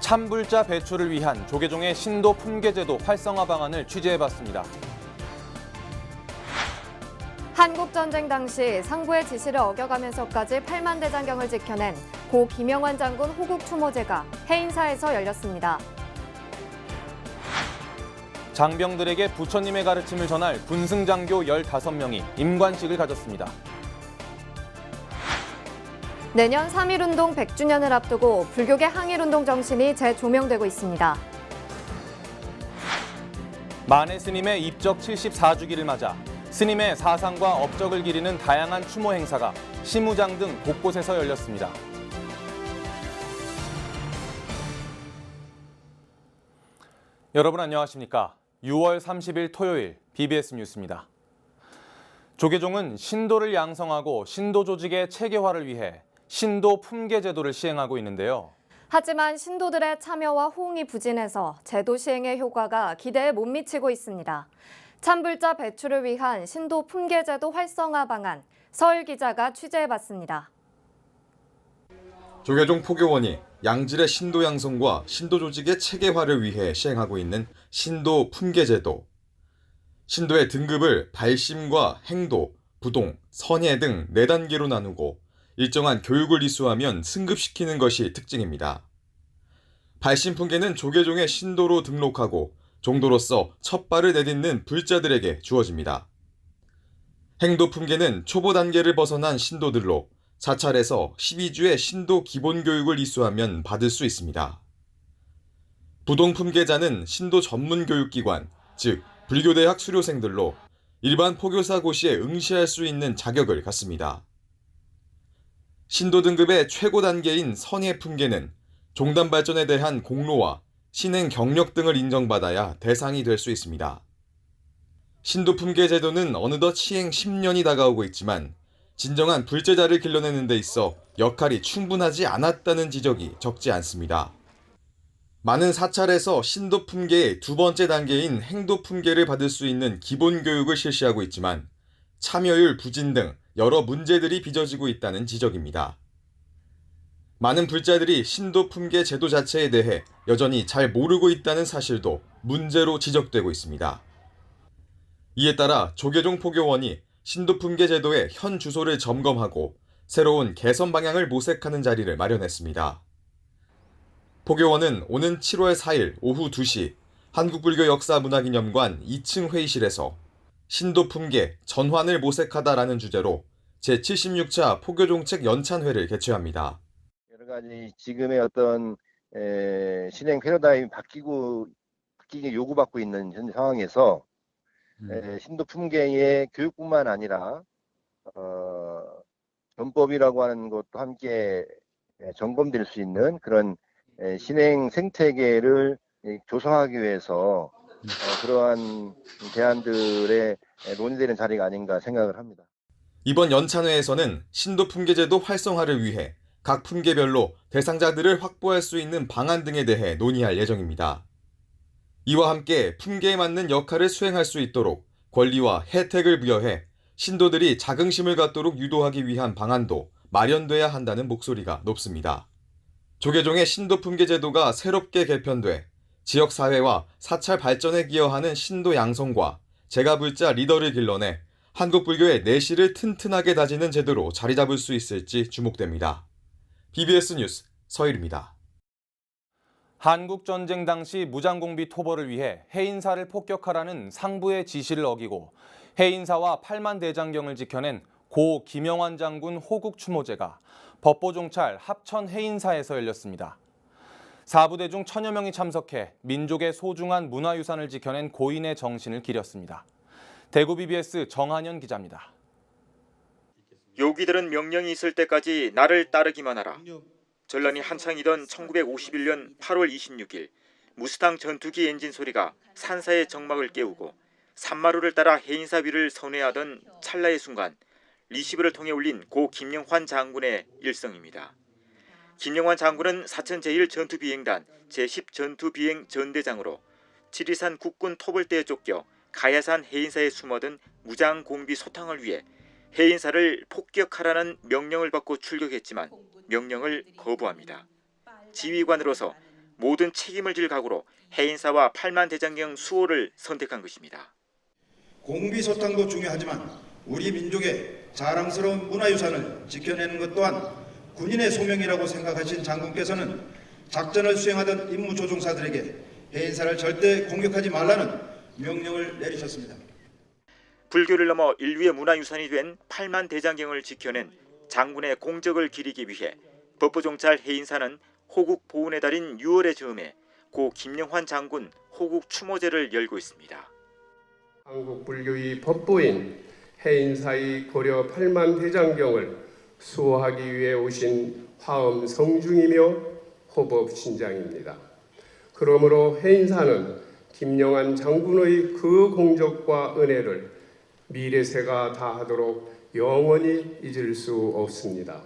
찬불자 배출을 위한 조계종의 신도 품계제도 활성화 방안을 취재해봤습니다. 한국전쟁 당시 상부의 지시를 어겨가면서까지 8만 대장경을 지켜낸 고 김영환 장군 호국 추모제가 해인사에서 열렸습니다. 장병들에게 부처님의 가르침을 전할 군승장교 15명이 임관식을 가졌습니다. 내년 3.1운동 100주년을 앞두고 불교계 항일운동 정신이 재조명되고 있습니다. 만해 스님의 입적 74주기를 맞아 스님의 사상과 업적을 기리는 다양한 추모 행사가 시무장 등 곳곳에서 열렸습니다. 여러분 안녕하십니까? 6월 30일 토요일 BBS 뉴스입니다. 조계종은 신도를 양성하고 신도 조직의 체계화를 위해 신도 품계 제도를 시행하고 있는데요. 하지만 신도들의 참여와 호응이 부진해서 제도 시행의 효과가 기대에 못 미치고 있습니다. 찬불자 배출을 위한 신도 품계 제도 활성화 방안, 서울 기자가 취재해봤습니다. 조계종 포교원이 양질의 신도 양성과 신도 조직의 체계화를 위해 시행하고 있는 신도 품계 제도. 신도의 등급을 발심과 행도, 부동, 선예 등 4단계로 나누고 일정한 교육을 이수하면 승급시키는 것이 특징입니다. 발심 품계는 조계종의 신도로 등록하고 종도로서 첫 발을 내딛는 불자들에게 주어집니다. 행도 품계는 초보 단계를 벗어난 신도들로 사찰에서 12주의 신도 기본교육을 이수하면 받을 수 있습니다. 부동 품계자는 신도 전문교육기관, 즉 불교대학 수료생들로 일반 포교사 고시에 응시할 수 있는 자격을 갖습니다. 신도 등급의 최고 단계인 선예 품계는 종단 발전에 대한 공로와 신행 경력 등을 인정받아야 대상이 될 수 있습니다. 신도 품계 제도는 어느덧 시행 10년이 다가오고 있지만 진정한 불제자를 길러내는 데 있어 역할이 충분하지 않았다는 지적이 적지 않습니다. 많은 사찰에서 신도 품계의 두 번째 단계인 행도 품계를 받을 수 있는 기본 교육을 실시하고 있지만 참여율 부진 등 여러 문제들이 빚어지고 있다는 지적입니다. 많은 불자들이 신도 품계 제도 자체에 대해 여전히 잘 모르고 있다는 사실도 문제로 지적되고 있습니다. 이에 따라 조계종 포교원이 신도 품계 제도의 현 주소를 점검하고 새로운 개선 방향을 모색하는 자리를 마련했습니다. 포교원은 오는 7월 4일 오후 2시 한국불교역사문화기념관 2층 회의실에서 신도 품계 전환을 모색하다라는 주제로 제76차 포교종책 연찬회를 개최합니다. 여러 가지 지금의 어떤 신행 패러다임이 바뀌기 요구받고 있는 현 상황에서 신도 품계의 교육뿐만 아니라 전법이라고 하는 것도 함께 점검될 수 있는 그런 신행 생태계를 조성하기 위해서 그러한 대안들의 논의되는 자리가 아닌가 생각을 합니다. 이번 연찬회에서는 신도 품계제도 활성화를 위해 각 품계별로 대상자들을 확보할 수 있는 방안 등에 대해 논의할 예정입니다. 이와 함께 품계에 맞는 역할을 수행할 수 있도록 권리와 혜택을 부여해 신도들이 자긍심을 갖도록 유도하기 위한 방안도 마련돼야 한다는 목소리가 높습니다. 조계종의 신도 품계 제도가 새롭게 개편돼 지역사회와 사찰 발전에 기여하는 신도 양성과 제가불자 리더를 길러내 한국 불교의 내실을 튼튼하게 다지는 제도로 자리 잡을 수 있을지 주목됩니다. BBS 뉴스 서일입니다. 한국전쟁 당시 무장공비 토벌을 위해 해인사를 폭격하라는 상부의 지시를 어기고 해인사와 8만 대장경을 지켜낸 고 김영환 장군 호국 추모제가 법보종찰 합천 해인사에서 열렸습니다. 사부대 중 1000여 명이 참석해 민족의 소중한 문화유산을 지켜낸 고인의 정신을 기렸습니다. 대구 BBS 정한현 기자입니다. 요기들은 명령이 있을 때까지 나를 따르기만 하라. 전란이 한창이던 1951년 8월 26일 무스탕 전투기 엔진 소리가 산사의 정막을 깨우고 산마루를 따라 해인사 위를 선회하던 찰나의 순간 리시브를 통해 울린 고 김영환 장군의 일성입니다. 김영환 장군은 사천 제1전투비행단 제10전투비행 전대장으로 지리산 국군 토벌대에 쫓겨 가야산 해인사에 숨어든 무장공비 소탕을 위해 해인사를 폭격하라는 명령을 받고 출격했지만 명령을 거부합니다. 지휘관으로서 모든 책임을 질 각오로 해인사와 8만 대장경 수호를 선택한 것입니다. 공비소탕도 중요하지만 우리 민족의 자랑스러운 문화유산을 지켜내는 것 또한 군인의 소명이라고 생각하신 장군께서는 작전을 수행하던 임무 조종사들에게 해인사를 절대 공격하지 말라는 명령을 내리셨습니다. 불교를 넘어 인류의 문화유산이 된 8만 대장경을 지켜낸 장군의 공적을 기리기 위해 법보종찰 해인사는 호국 보훈의 달인 6월의 즈음에 고 김영환 장군 호국 추모제를 열고 있습니다. 한국 불교의 법보인 해인사의 고려 8만 대장경을 수호하기 위해 오신 화엄 성중이며 호법 신장입니다. 그러므로 해인사는 김영환 장군의 그 공적과 은혜를 미래세가 다하도록 영원히 잊을 수 없습니다.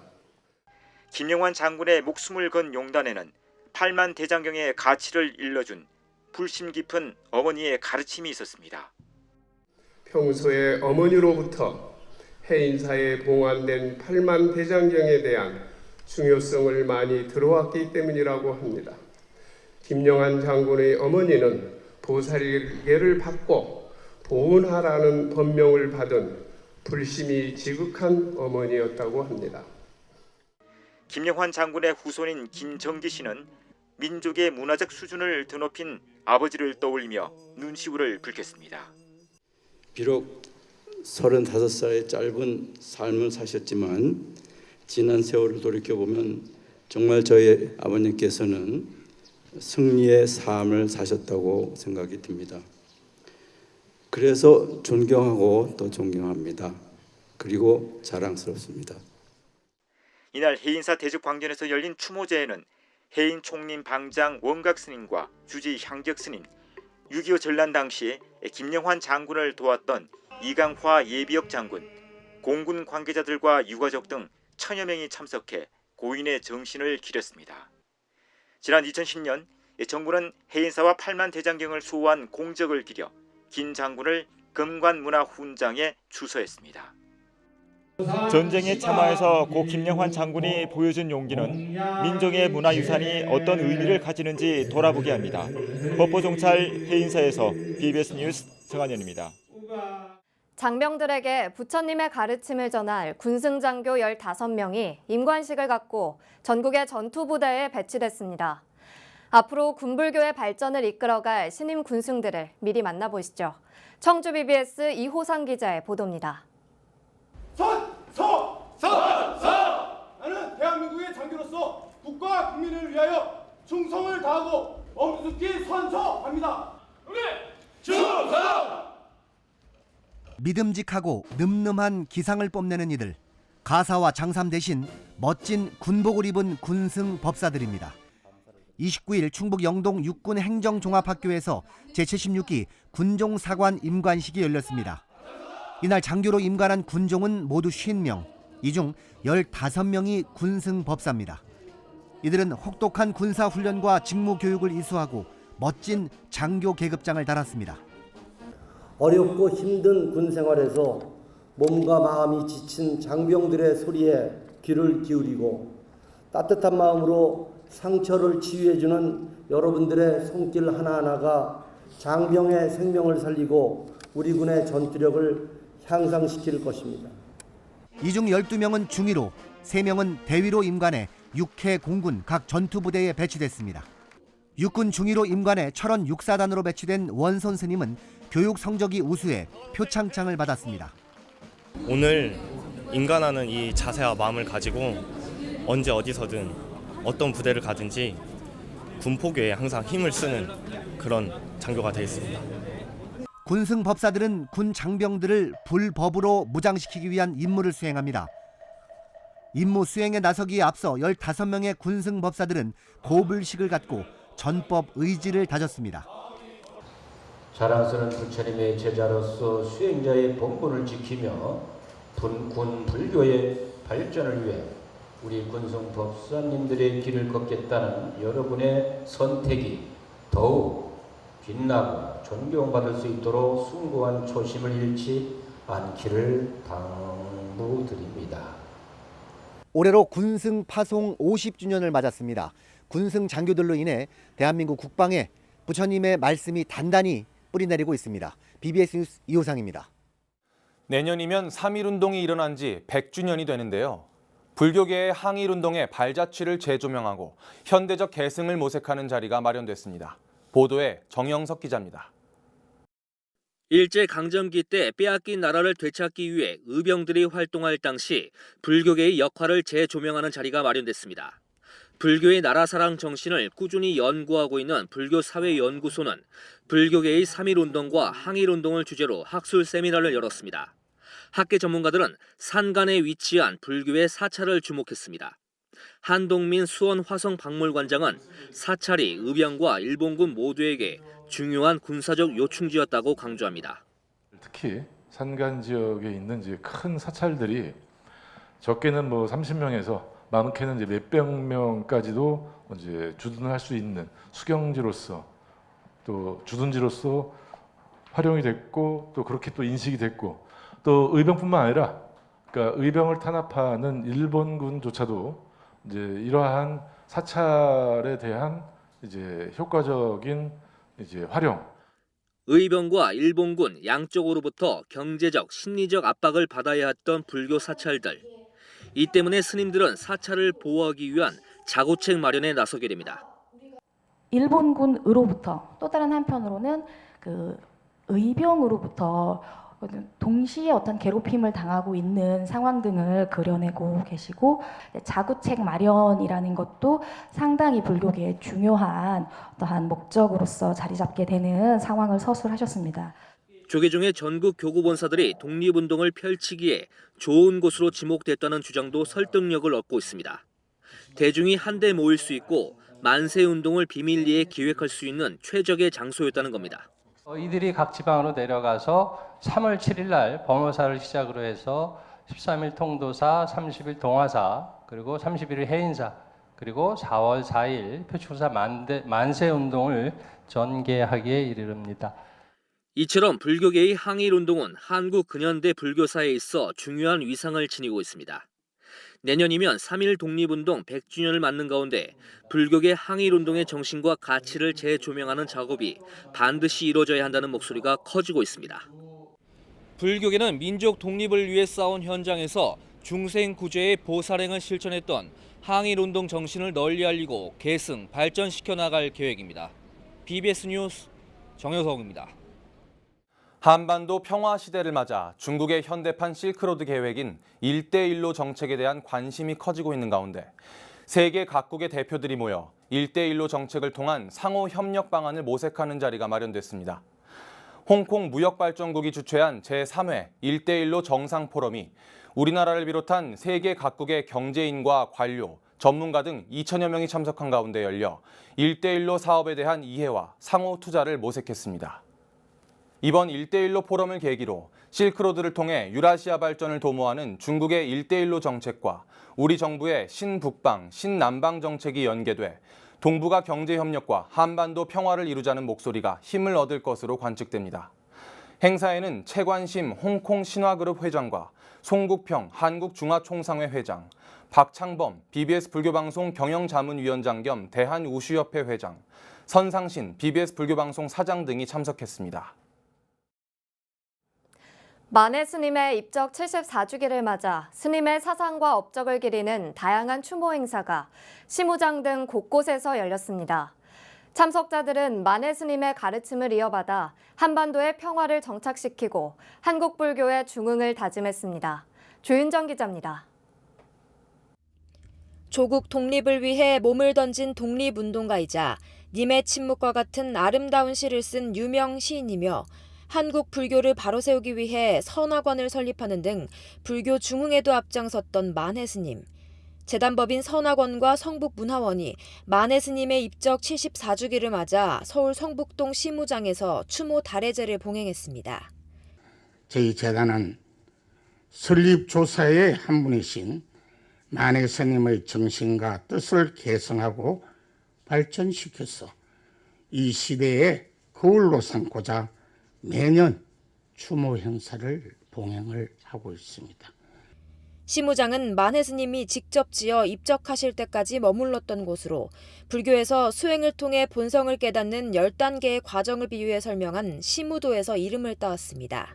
김영환 장군의 목숨을 건 용단에는 8만 대장경의 가치를 일러준 불심 깊은 어머니의 가르침이 있었습니다. 평소에 어머니로부터 해인사에 봉안된 8만 대장경에 대한 중요성을 많이 들어왔기 때문이라고 합니다. 김영환 장군의 어머니는 보살계를 받고 보훈하라는 법명을 받은 불심이 지극한 어머니였다고 합니다. 김영환 장군의 후손인 김정기 씨는 민족의 문화적 수준을 드높인 아버지를 떠올리며 눈시울을 붉혔습니다. 비록 35살의 짧은 삶을 사셨지만 지난 세월을 돌이켜보면 정말 저희 아버님께서는 승리의 삶을 사셨다고 생각이 듭니다. 그래서 존경하고 또 존경합니다. 그리고 자랑스럽습니다. 이날 해인사 대적 광전에서 열린 추모제에는 해인 총림 방장 원각 스님과 주지 향적 스님, 6.25 전란 당시 김영환 장군을 도왔던 이강화 예비역 장군, 공군 관계자들과 유가족 등 1000여 명이 참석해 고인의 정신을 기렸습니다. 지난 2010년 정부는 해인사와 8만 대장경을 수호한 공적을 기려 김 장군을 금관문화훈장에 추서했습니다. 전쟁에 참화해서 고 김영환 장군이 보여준 용기는 민족의 문화유산이 어떤 의미를 가지는지 돌아보게 합니다. 법보종찰 해인사에서 BBS 뉴스 정한현입니다. 장병들에게 부처님의 가르침을 전할 군승장교 15명이 임관식을 갖고 전국의 전투부대에 배치됐습니다. 앞으로 군불교의 발전을 이끌어갈 신임 군승들을 미리 만나보시죠. 청주 BBS 이호상 기자의 보도입니다. 나는 대한민국의 장교로서 국가 국민을 위하여 충성을 다하고 엄숙히 선서합니다. 충성! 믿음직하고 늠름한 기상을 뽐내는 이들, 가사와 장삼 대신 멋진 군복을 입은 군승 법사들입니다. 29일 충북 영동 육군 행정종합학교에서 제76기 군종사관 임관식이 열렸습니다. 이날 장교로 임관한 군종은 모두 50명, 이 중 15명이 군승 법사입니다. 이들은 혹독한 군사훈련과 직무교육을 이수하고 멋진 장교 계급장을 달았습니다. 어렵고 힘든 군생활에서 몸과 마음이 지친 장병들의 소리에 귀를 기울이고 따뜻한 마음으로 상처를 치유해주는 여러분들의 손길 하나하나가 장병의 생명을 살리고 우리 군의 전투력을 향상시킬 것입니다. 이 중 12명은 중위로, 3명은 대위로 임관해 6회 공군 각 전투부대에 배치됐습니다. 육군 중위로 임관해 철원 6사단으로 배치된 원선 스님은 교육 성적이 우수해 표창장을 받았습니다. 오늘 임관하는 이 자세와 마음을 가지고 언제 어디서든 어떤 부대를 가든지 군포교에 항상 힘을 쓰는 그런 장교가 되겠습니다. 군승 법사들은 군 장병들을 불법으로 무장시키기 위한 임무를 수행합니다. 임무 수행에 나서기에 앞서 15명의 군승 법사들은 고불식을 갖고 전법 의지를 다졌습니다. 자랑스러운 부처님의 제자로서 수행자의 본분을 지키며 군 불교의 발전을 위해 우리 군승 법사님들의 길을 걷겠다는 여러분의 선택이 더욱 빛나고 존경받을 수 있도록 숭고한 초심을 잃지 않기를 당부드립니다. 올해로 군승 파송 50주년을 맞았습니다. 군승 장교들로 인해 대한민국 국방에 부처님의 말씀이 단단히 뿌리내리고 있습니다. BBS 뉴스 이호상입니다. 내년이면 3.1운동이 일어난 지 100주년이 되는데요. 불교계의 항일운동의 발자취를 재조명하고 현대적 계승을 모색하는 자리가 마련됐습니다. 보도에 정영석 기자입니다. 일제강점기 때 빼앗긴 나라를 되찾기 위해 의병들이 활동할 당시 불교계의 역할을 재조명하는 자리가 마련됐습니다. 불교의 나라사랑 정신을 꾸준히 연구하고 있는 불교사회연구소는 불교계의 3.1운동과 항일운동을 주제로 학술 세미나를 열었습니다. 학계 전문가들은 산간에 위치한 불교의 사찰을 주목했습니다. 한동민 수원화성박물관장은 사찰이 의병과 일본군 모두에게 중요한 군사적 요충지였다고 강조합니다. 특히 산간 지역에 있는 이제 큰 사찰들이 적게는 30명에서 많게는 이제 몇백 명까지도 이제 주둔할 수 있는 수경지로서 또 주둔지로서 활용이 됐고 또 그렇게 또 인식이 됐고 또 의병뿐만 아니라 그러니까 의병을 탄압하는 일본군조차도 이제 이러한 사찰에 대한 이제 효과적인 이제 활용. 의병과 일본군 양쪽으로부터 경제적, 심리적 압박을 받아야 했던 불교 사찰들. 이 때문에 스님들은 사찰을 보호하기 위한 자구책 마련에 나서게 됩니다. 일본군으로부터 또 다른 한편으로는 그 의병으로부터 동시에 어떤 괴롭힘을 당하고 있는 상황 등을 그려내고 계시고 자구책 마련이라는 것도 상당히 불교계의 중요한 어떠한 목적으로서 자리 잡게 되는 상황을 서술하셨습니다. 조계종의 전국 교구본사들이 독립운동을 펼치기에 좋은 곳으로 지목됐다는 주장도 설득력을 얻고 있습니다. 대중이 한데 모일 수 있고 만세운동을 비밀리에 기획할 수 있는 최적의 장소였다는 겁니다. 이들이 각 지방으로 내려가서 3월 7일 날 범어사를 시작으로 해서 13일 통도사, 30일 동화사, 그리고 31일 해인사, 그리고 4월 4일 표충사 만세운동을 전개하기에 이르릅니다. 이처럼 불교계의 항일운동은 한국 근현대 불교사에 있어 중요한 위상을 지니고 있습니다. 내년이면 3.1 독립운동 100주년을 맞는 가운데 불교계 항일운동의 정신과 가치를 재조명하는 작업이 반드시 이루어져야 한다는 목소리가 커지고 있습니다. 불교계는 민족 독립을 위해 싸운 현장에서 중생구제의 보살행을 실천했던 항일운동 정신을 널리 알리고 계승, 발전시켜 나갈 계획입니다. BBS 뉴스 정효성입니다. 한반도 평화 시대를 맞아 중국의 현대판 실크로드 계획인 1대1로 정책에 대한 관심이 커지고 있는 가운데 세계 각국의 대표들이 모여 1대1로 정책을 통한 상호 협력 방안을 모색하는 자리가 마련됐습니다. 홍콩 무역발전국이 주최한 제3회 1대1로 정상 포럼이 우리나라를 비롯한 세계 각국의 경제인과 관료, 전문가 등 2천여 명이 참석한 가운데 열려 1대1로 사업에 대한 이해와 상호 투자를 모색했습니다. 이번 1대1로 포럼을 계기로 실크로드를 통해 유라시아 발전을 도모하는 중국의 1대1로 정책과 우리 정부의 신북방, 신남방 정책이 연계돼 동북아 경제협력과 한반도 평화를 이루자는 목소리가 힘을 얻을 것으로 관측됩니다. 행사에는 최관심 홍콩 신화그룹 회장과 송국평 한국중화총상회 회장, 박창범 BBS 불교방송 경영자문위원장 겸 대한우슈협회 회장, 선상신 BBS 불교방송 사장 등이 참석했습니다. 만해 스님의 입적 74주기를 맞아 스님의 사상과 업적을 기리는 다양한 추모 행사가 시무장 등 곳곳에서 열렸습니다. 참석자들은 만해 스님의 가르침을 이어받아 한반도의 평화를 정착시키고 한국 불교의 중흥을 다짐했습니다. 조윤정 기자입니다. 조국 독립을 위해 몸을 던진 독립운동가이자 님의 침묵과 같은 아름다운 시를 쓴 유명 시인이며 한국 불교를 바로 세우기 위해 선화관을 설립하는 등 불교 중흥에도 앞장섰던 만해 스님. 재단법인 선화관과 성북문화원이 만해 스님의 입적 74주기를 맞아 서울 성북동 시무장에서 추모 달해제를 봉행했습니다. 저희 재단은 설립조사의 한 분이신 만해 스님의 정신과 뜻을 계승하고 발전시켜서 이 시대의 거울로 삼고자 매년 추모 행사를 봉행을 하고 있습니다. 시무장은 만해 스님이 직접 지어 입적하실 때까지 머물렀던 곳으로 불교에서 수행을 통해 본성을 깨닫는 10단계의 과정을 비유해 설명한 시무도에서 이름을 따왔습니다.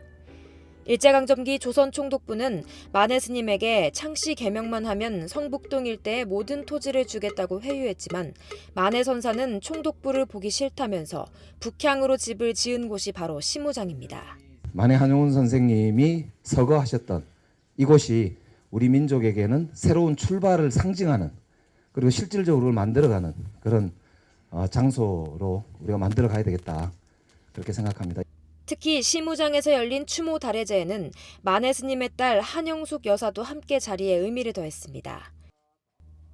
일제강점기 조선총독부는 만해 스님에게 창씨 개명만 하면 성북동 일대의 모든 토지를 주겠다고 회유했지만 만해 선사는 총독부를 보기 싫다면서 북향으로 집을 지은 곳이 바로 시무장입니다. 만해 한용운 선생님이 서거하셨던 이곳이 우리 민족에게는 새로운 출발을 상징하는 그리고 실질적으로 만들어가는 그런 장소로 우리가 만들어 가야 되겠다 그렇게 생각합니다. 특히 시무장에서 열린 추모 달해제에는 만해 스님의 딸 한영숙 여사도 함께 자리에 의미를 더했습니다.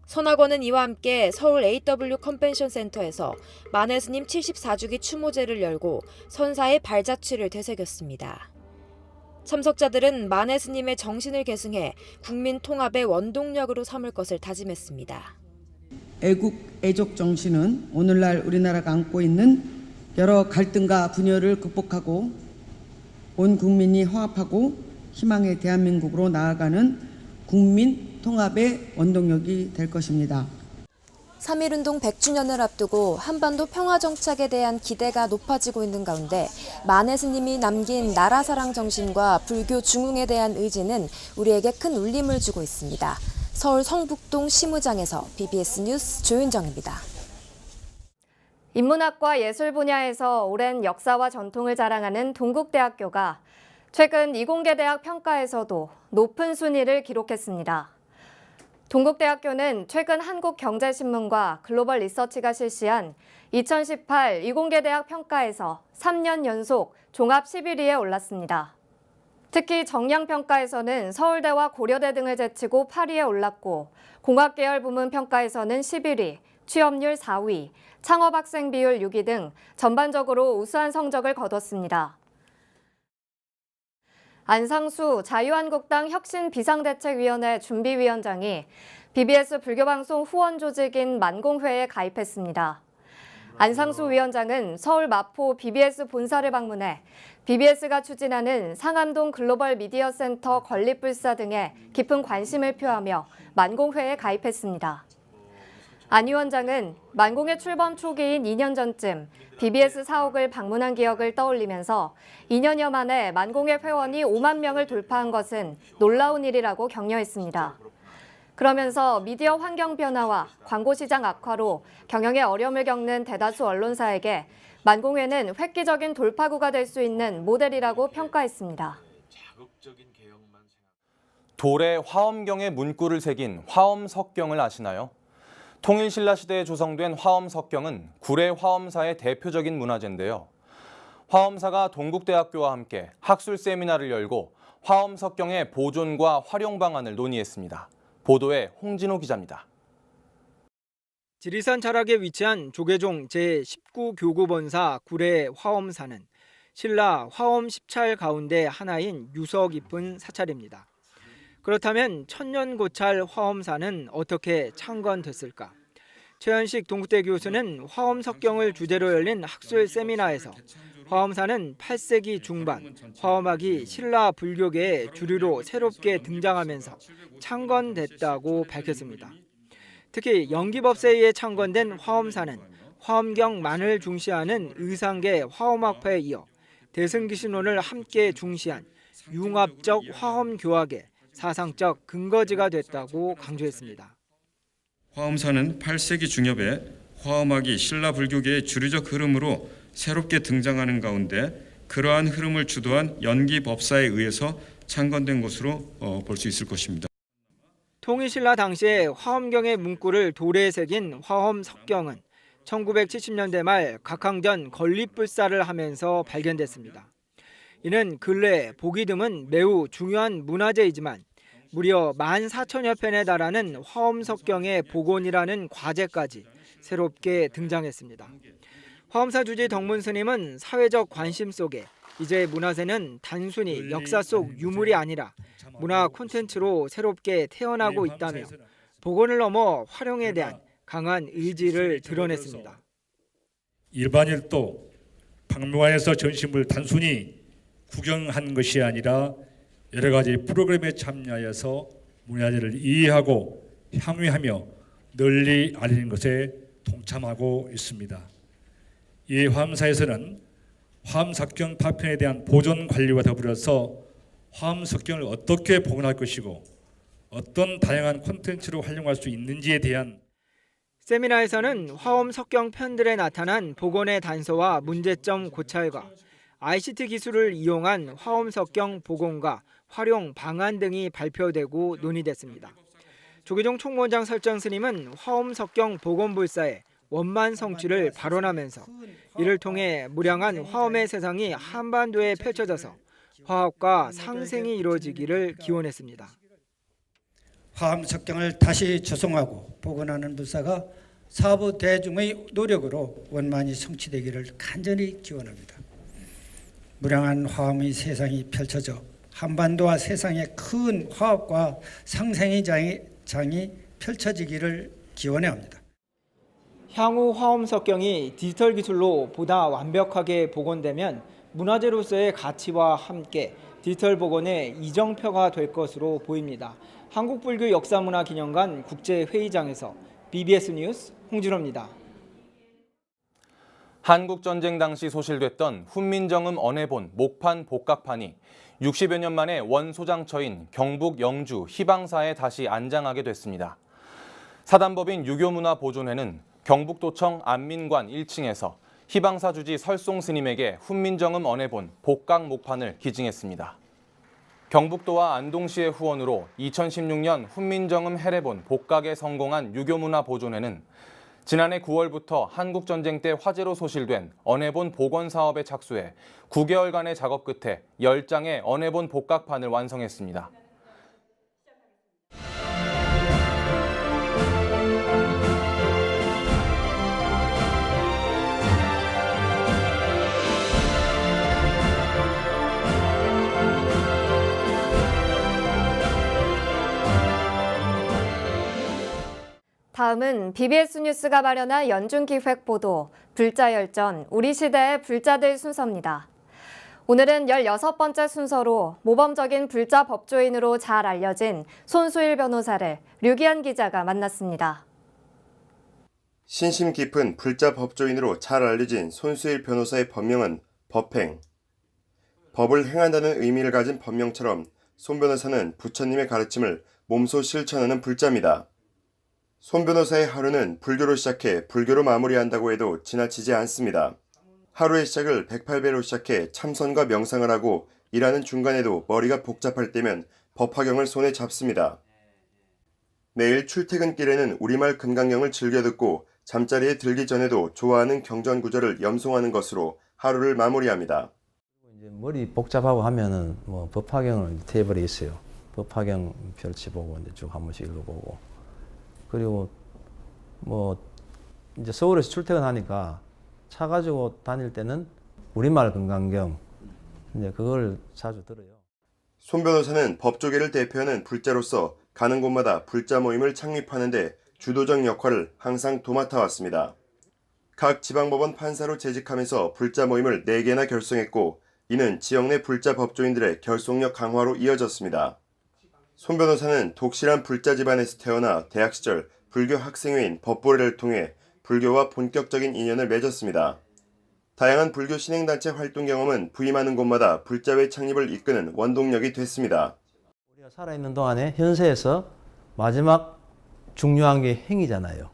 선학원은 이와 함께 서울 AW 컨벤션 센터에서 만해 스님 74주기 추모제를 열고 선사의 발자취를 되새겼습니다. 참석자들은 만해 스님의 정신을 계승해 국민 통합의 원동력으로 삼을 것을 다짐했습니다. 애국 애족 정신은 오늘날 우리나라가 안고 있는 여러 갈등과 분열을 극복하고 온 국민이 화합하고 희망의 대한민국으로 나아가는 국민 통합의 원동력이 될 것입니다. 3.1운동 100주년을 앞두고 한반도 평화정착에 대한 기대가 높아지고 있는 가운데 만해 스님이 남긴 나라사랑 정신과 불교 중흥에 대한 의지는 우리에게 큰 울림을 주고 있습니다. 서울 성북동 시무장에서 BBS 뉴스 조윤정입니다. 인문학과 예술 분야에서 오랜 역사와 전통을 자랑하는 동국대학교가 최근 이공계대학 평가에서도 높은 순위를 기록했습니다. 동국대학교는 최근 한국경제신문과 글로벌 리서치가 실시한 2018 이공계대학 평가에서 3년 연속 종합 11위에 올랐습니다. 특히 정량평가에서는 서울대와 고려대 등을 제치고 8위에 올랐고 공학계열 부문 평가에서는 11위, 취업률 4위, 창업학생 비율 6위 등 전반적으로 우수한 성적을 거뒀습니다. 안상수 자유한국당 혁신비상대책위원회 준비위원장이 BBS 불교방송 후원 조직인 만공회에 가입했습니다. 안상수 위원장은 서울 마포 BBS 본사를 방문해 BBS가 추진하는 상암동 글로벌 미디어 센터 건립불사 등에 깊은 관심을 표하며 만공회에 가입했습니다. 안 위원장은 만공회 출범 초기인 2년 전쯤 BBS 사옥을 방문한 기억을 떠올리면서 2년여 만에 만공회 회원이 5만 명을 돌파한 것은 놀라운 일이라고 격려했습니다. 그러면서 미디어 환경 변화와 광고 시장 악화로 경영에 어려움을 겪는 대다수 언론사에게 만공회는 획기적인 돌파구가 될 수 있는 모델이라고 평가했습니다. 돌에 화엄경의 문구를 새긴 화엄석경을 아시나요? 통일신라시대에 조성된 화엄석경은 구례 화엄사의 대표적인 문화재인데요. 화엄사가 동국대학교와 함께 학술 세미나를 열고 화엄석경의 보존과 활용 방안을 논의했습니다. 보도에 홍진호 기자입니다. 지리산 자락에 위치한 조계종 제19교구본사 구례 화엄사는 신라 화엄 10찰 가운데 하나인 유서 깊은 사찰입니다. 그렇다면 천년고찰 화엄사는 어떻게 창건됐을까? 최현식 동국대 교수는 화엄석경을 주제로 열린 학술 세미나에서 화엄사는 8세기 중반 화엄학이 신라 불교계의 주류로 새롭게 등장하면서 창건됐다고 밝혔습니다. 특히 영기법세에 의해 창건된 화엄사는 화엄경만을 중시하는 의상계 화엄학파에 이어 대승기신론을 함께 중시한 융합적 화엄교학의 사상적 근거지가 됐다고 강조했습니다. 화엄사는 8세기 중엽에 화엄학이 신라 불교계의 주류적 흐름으로 새롭게 등장하는 가운데 그러한 흐름을 주도한 연기법사에 의해서 창건된 것으로 볼 수 있을 것입니다. 통일신라 당시에 화엄경의 문구를 돌에 새긴 화엄석경은 1970년대 말 각항전 건립불사를 하면서 발견됐습니다. 이는 근래 보기 드문 매우 중요한 문화재이지만 무려 14,000여 편에 달하는 화엄석경의 복원이라는 과제까지 새롭게 등장했습니다. 화엄사 주지 덕문 스님은 사회적 관심 속에 이제 문화재는 단순히 역사 속 유물이 아니라 문화 콘텐츠로 새롭게 태어나고 있다며 복원을 넘어 활용에 대한 강한 의지를 드러냈습니다. 일반인도 박물관에서 전시물 단순히 구경한 것이 아니라 여러 가지 프로그램에 참여해서 문화재를 이해하고 향유하며 널리 알리는 것에 동참하고 있습니다. 이 화엄사에서는 화엄석경 파편에 대한 보존 관리와 더불어서 화엄석경을 어떻게 복원할 것이고 어떤 다양한 콘텐츠로 활용할 수 있는지에 대한 세미나에서는 화엄 석경 편들에 나타난 복원의 단서와 문제점 고찰과 ICT 기술을 이용한 화엄 석경 복원과 활용 방안 등이 발표되고 논의됐습니다. 조계종 총무원장 설정 스님은 화엄 석경 복원불사의 원만 성취를 발언하면서 이를 통해 무량한 화엄의 세상이 한반도에 펼쳐져서 화합과 상생이 이루어지기를 기원했습니다. 화엄석경을 다시 조성하고 복원하는 불사가 사부 대중의 노력으로 원만히 성취되기를 간절히 기원합니다. 무량한 화엄의 세상이 펼쳐져 한반도와 세상의 큰 화합과 상생의 장이 펼쳐지기를 기원해 합니다. 향후 화엄석경이 디지털 기술로 보다 완벽하게 복원되면 문화재로서의 가치와 함께 디지털 복원의 이정표가 될 것으로 보입니다. 한국불교 역사문화기념관 국제회의장에서 BBS 뉴스 홍진호입니다. 한국전쟁 당시 소실됐던 훈민정음 언해본 목판 복각판이 60여 년 만에 원소장처인 경북 영주 희방사에 다시 안장하게 됐습니다. 사단법인 유교문화보존회는 경북도청 안민관 1층에서 희방사 주지 설송 스님에게 훈민정음 언해본 복각 목판을 기증했습니다. 경북도와 안동시의 후원으로 2016년 훈민정음 해례본 복각에 성공한 유교문화보존회는 지난해 9월부터 한국전쟁 때 화재로 소실된 언해본 복원 사업에 착수해 9개월간의 작업 끝에 10장의 언해본 복각판을 완성했습니다. 다음은 BBS 뉴스가 마련한 연중기획 보도, 불자열전, 우리 시대의 불자들 순서입니다. 오늘은 16번째 순서로 모범적인 불자 법조인으로 잘 알려진 손수일 변호사를 류기한 기자가 만났습니다. 신심 깊은 불자 법조인으로 잘 알려진 손수일 변호사의 법명은 법행. 법을 행한다는 의미를 가진 법명처럼 손 변호사는 부처님의 가르침을 몸소 실천하는 불자입니다. 손 변호사의 하루는 불교로 시작해 불교로 마무리한다고 해도 지나치지 않습니다. 하루의 시작을 108배로 시작해 참선과 명상을 하고 일하는 중간에도 머리가 복잡할 때면 법화경을 손에 잡습니다. 매일 출퇴근길에는 우리말 금강경을 즐겨 듣고 잠자리에 들기 전에도 좋아하는 경전 구절을 염송하는 것으로 하루를 마무리합니다. 머리 복잡하고 하면은 뭐 법화경을 테이블에 있어요. 법화경 펼치보고 이제 쭉 한 번씩 읽어보고. 그리고 뭐 이제 서울에서 출퇴근하니까 차 가지고 다닐 때는 우리말 금강경 이제 그걸 자주 들어요. 손 변호사는 법조계를 대표하는 불자로서 가는 곳마다 불자 모임을 창립하는 데 주도적 역할을 항상 도맡아 왔습니다. 각 지방법원 판사로 재직하면서 불자 모임을 4개나 결성했고 이는 지역 내 불자 법조인들의 결속력 강화로 이어졌습니다. 손 변호사는 독실한 불자 집안에서 태어나 대학 시절 불교 학생회인 법보례를 통해 불교와 본격적인 인연을 맺었습니다. 다양한 불교 신행단체 활동 경험은 부임하는 곳마다 불자회 창립을 이끄는 원동력이 됐습니다. 우리가 살아있는 동안에 현세에서 마지막 중요한 게 행위잖아요.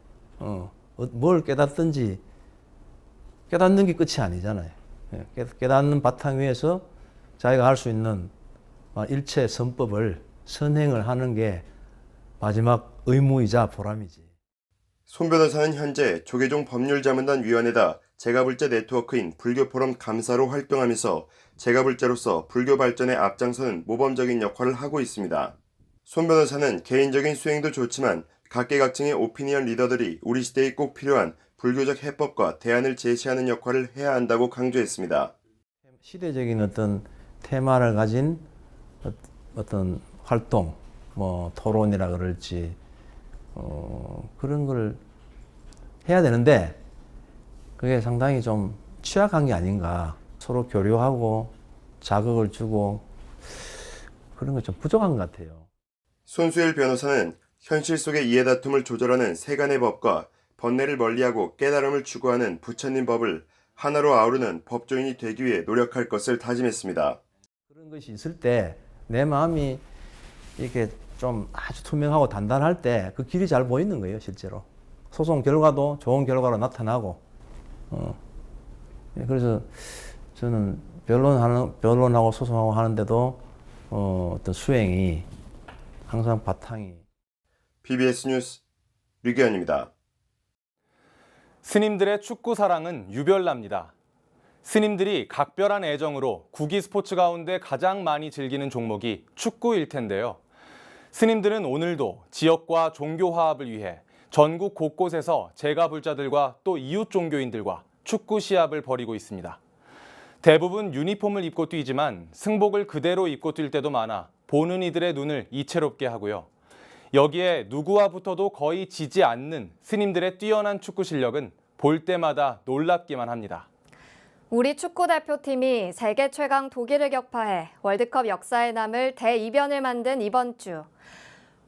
뭘 깨닫든지 깨닫는 게 끝이 아니잖아요. 깨닫는 바탕 위에서 자기가 할 수 있는 일체 선법을 선행을 하는 게 마지막 의무이자 보람이지. 손 변호사는 현재 조계종 법률자문단위원회다 제가불자 네트워크인 불교포럼 감사로 활동하면서 제가불자로서 불교 발전에 앞장서는 모범적인 역할을 하고 있습니다. 손 변호사는 개인적인 수행도 좋지만 각계각층의 오피니언 리더들이 우리 시대에 꼭 필요한 불교적 해법과 대안을 제시하는 역할을 해야 한다고 강조했습니다. 시대적인 어떤 테마를 가진 어떤 활동, 뭐 토론이라 그럴지 그런 걸 해야 되는데 그게 상당히 좀 취약한 게 아닌가. 서로 교류하고 자극을 주고 그런 게 좀 부족한 것 같아요. 손수일 변호사는 현실 속의 이해다툼을 조절하는 세간의 법과 번뇌를 멀리하고 깨달음을 추구하는 부처님 법을 하나로 아우르는 법조인이 되기 위해 노력할 것을 다짐했습니다. 그런 것이 있을 때 내 마음이 이렇게 좀 아주 투명하고 단단할 때 그 길이 잘 보이는 거예요, 실제로. 소송 결과도 좋은 결과로 나타나고. 그래서 저는 변론하고 소송하고 하는데도 어떤 수행이 항상 바탕이. PBS 뉴스 류기현입니다. 스님들의 축구 사랑은 유별납니다. 스님들이 각별한 애정으로 구기 스포츠 가운데 가장 많이 즐기는 종목이 축구일 텐데요. 스님들은 오늘도 지역과 종교 화합을 위해 전국 곳곳에서 제가불자들과 또 이웃 종교인들과 축구 시합을 벌이고 있습니다. 대부분 유니폼을 입고 뛰지만 승복을 그대로 입고 뛸 때도 많아 보는 이들의 눈을 이채롭게 하고요. 여기에 누구와 붙어도 거의 지지 않는 스님들의 뛰어난 축구 실력은 볼 때마다 놀랍기만 합니다. 우리 축구 대표팀이 세계 최강 독일을 격파해 월드컵 역사에 남을 대이변을 만든 이번 주.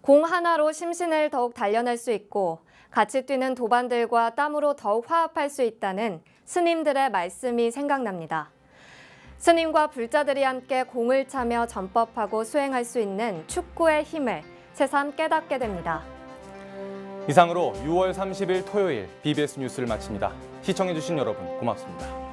공 하나로 심신을 더욱 단련할 수 있고 같이 뛰는 도반들과 땀으로 더욱 화합할 수 있다는 스님들의 말씀이 생각납니다. 스님과 불자들이 함께 공을 차며 전법하고 수행할 수 있는 축구의 힘을 새삼 깨닫게 됩니다. 이상으로 6월 30일 토요일 BBS 뉴스를 마칩니다. 시청해주신 여러분 고맙습니다.